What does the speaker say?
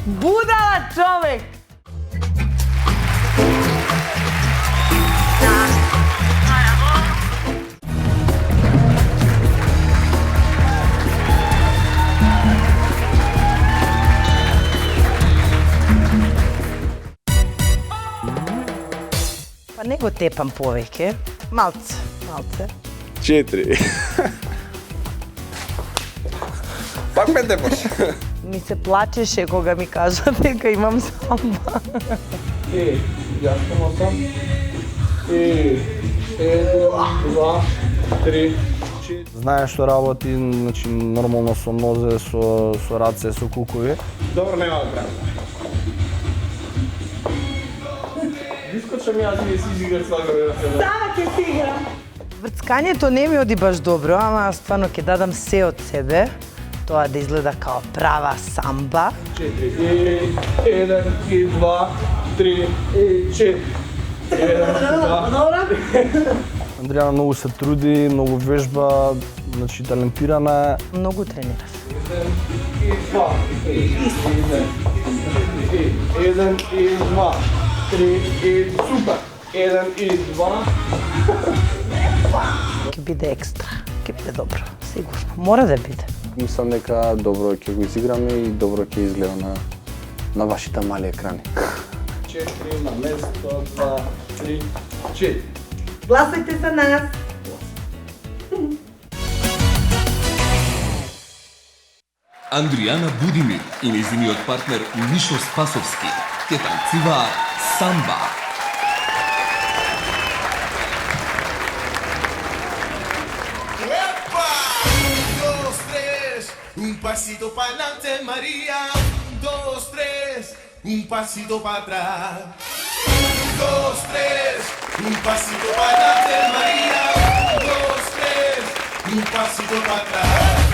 Budala čovek! Pa ne go tepam poveke. Malce. 4. Пак ме тепаш. Mi se plačеше кога ми кажа дека имам самба. Јас сам. 1, 2, 3, 4. Знаеш што работи, значи нормално со нозе, со раце, со кукови. Добро, нема да правим. Искочам јас и си изиграм свака време. Сама ќе си играм. Врцкањето не ми оди баш добро, ама стварно ќе дадам се од себе. Тоа да изгледа као права самба. 4, 1, 2, 3, 4. 1, 2. Андријана многу се труди, многу вежба, значи талентирана е. Многу тренирав. 1, 2, 3, супер. 1 и 2. Ќе биде екстра. Ќе биде добро, сигурно. Мора да биде. Мислам дека добро ќе го изиграме и добро ќе изгледа на вашите мали екрани. 4 на место, 2, 3, 4. Гласајте за нас. Андријана Будимир и нејзиниот партнер Мишо Спасовски ќе танцуваат самба. Un pasito para adelante, María. 2, 3, un pasito para atrás. 2, 3, un pasito para adelante, María. 2, 3, un pasito para atrás.